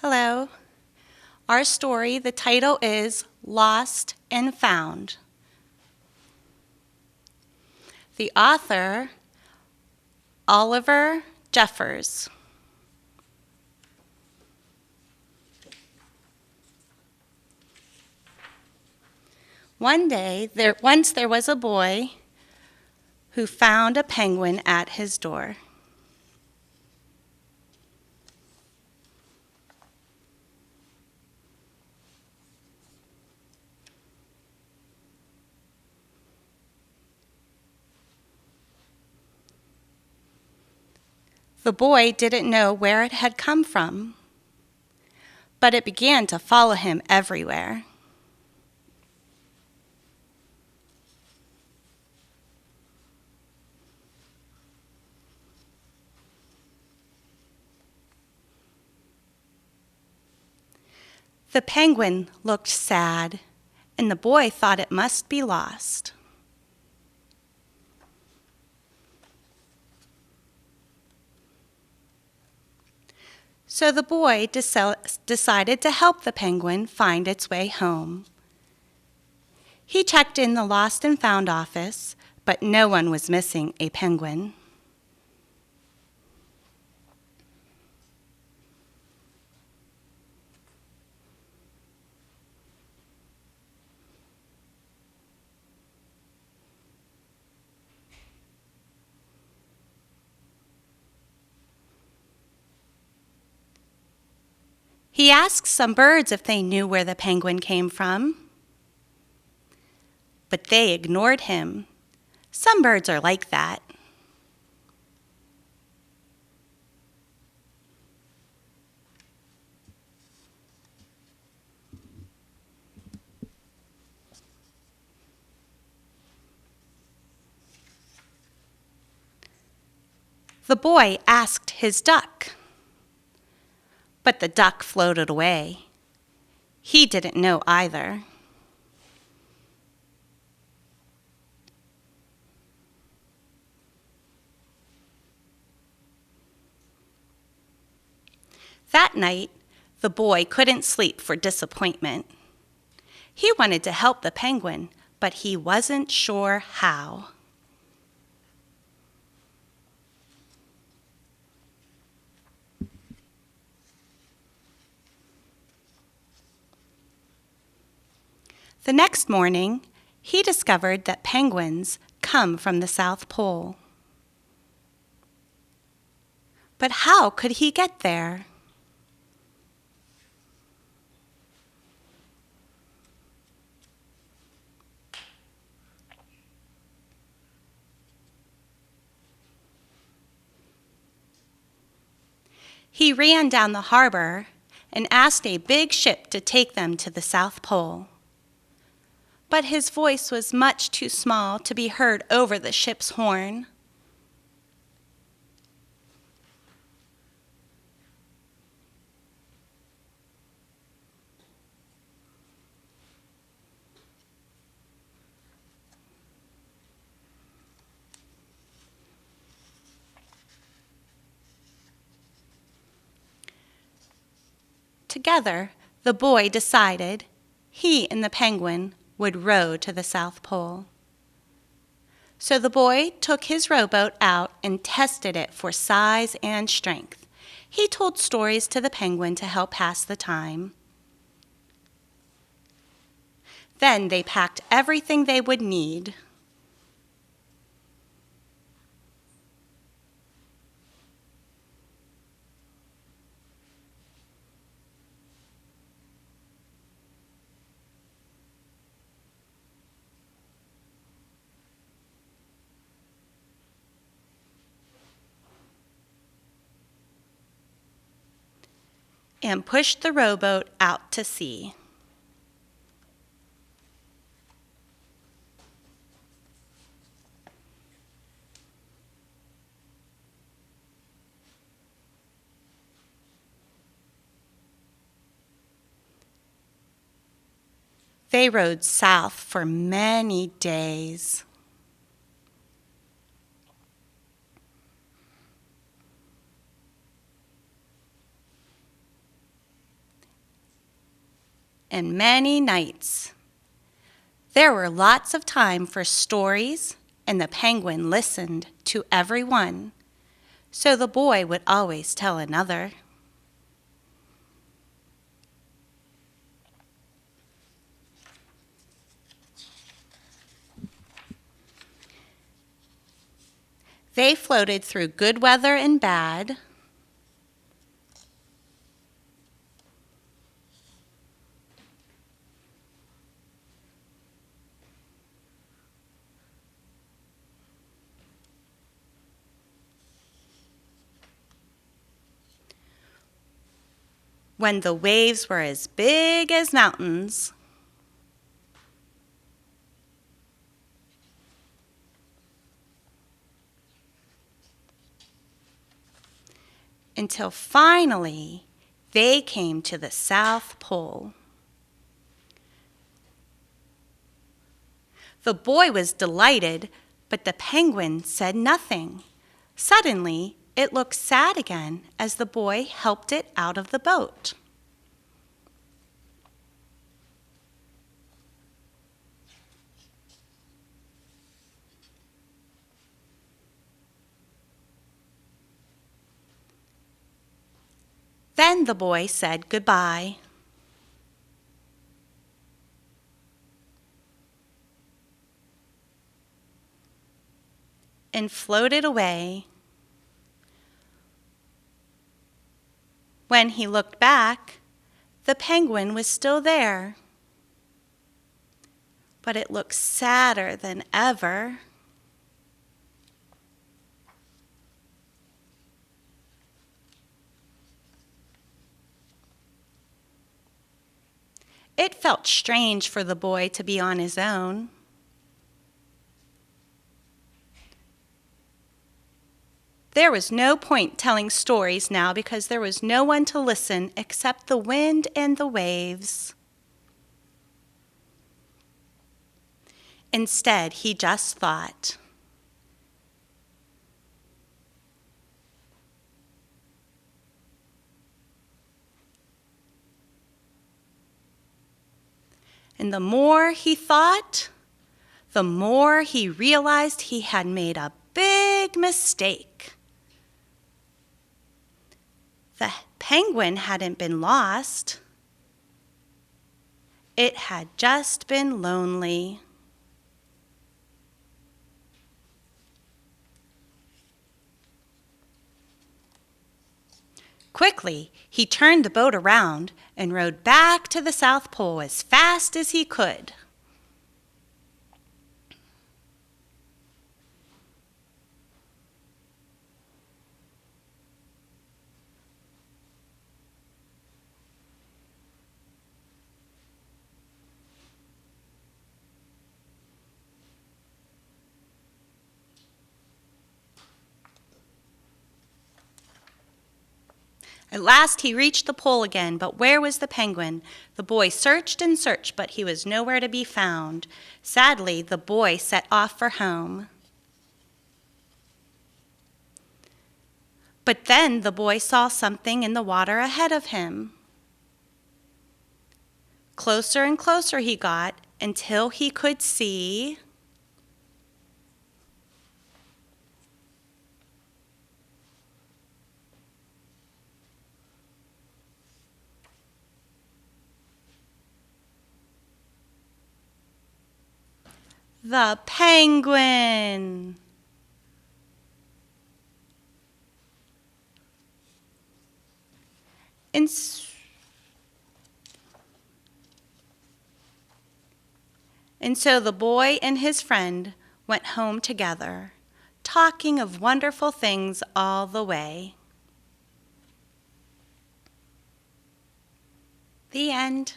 Hello. Our story, the title is Lost and Found. The author, Oliver Jeffers. Once there was a boy who found a penguin at his door. The boy didn't know where it had come from, but it began to follow him everywhere. The penguin looked sad, and the boy thought it must be lost. So the boy decided to help the penguin find its way home. He checked in the lost and found office, but no one was missing a penguin. He asked some birds if they knew where the penguin came from, but they ignored him. Some birds are like that. The boy asked his duck, but the duck floated away. He didn't know either. That night, the boy couldn't sleep for disappointment. He wanted to help the penguin, but he wasn't sure how. The next morning, he discovered that penguins come from the South Pole. But how could he get there? He ran down the harbor and asked a big ship to take them to the South Pole. But his voice was much too small to be heard over the ship's horn. Together, the boy decided he and the penguin would row to the South Pole. So the boy took his rowboat out and tested it for size and strength. He told stories to the penguin to help pass the time. Then they packed everything they would need. And pushed the rowboat out to sea. They rowed south for many days. and many nights. There were lots of time for stories, and the penguin listened to every one, so the boy would always tell another. They floated through good weather and bad. When the waves were as big as mountains. Until finally they came to the South Pole. The boy was delighted, but the penguin said nothing. Suddenly, it looked sad again as the boy helped it out of the boat. Then the boy said goodbye. And floated away. When he looked back, the penguin was still there, but it looked sadder than ever. It felt strange for the boy to be on his own. There was no point telling stories now because there was no one to listen except the wind and the waves. Instead, he just thought, and the more he thought, the more he realized he had made a big mistake. The penguin hadn't been lost. It had just been lonely. Quickly, he turned the boat around and rowed back to the South Pole as fast as he could. At last he reached the pole again, but where was the penguin? The boy searched and searched, but he was nowhere to be found. Sadly, the boy set off for home. But then the boy saw something in the water ahead of him. Closer and closer he got until he could see the penguin. And so the boy and his friend went home together, talking of wonderful things all the way. The end.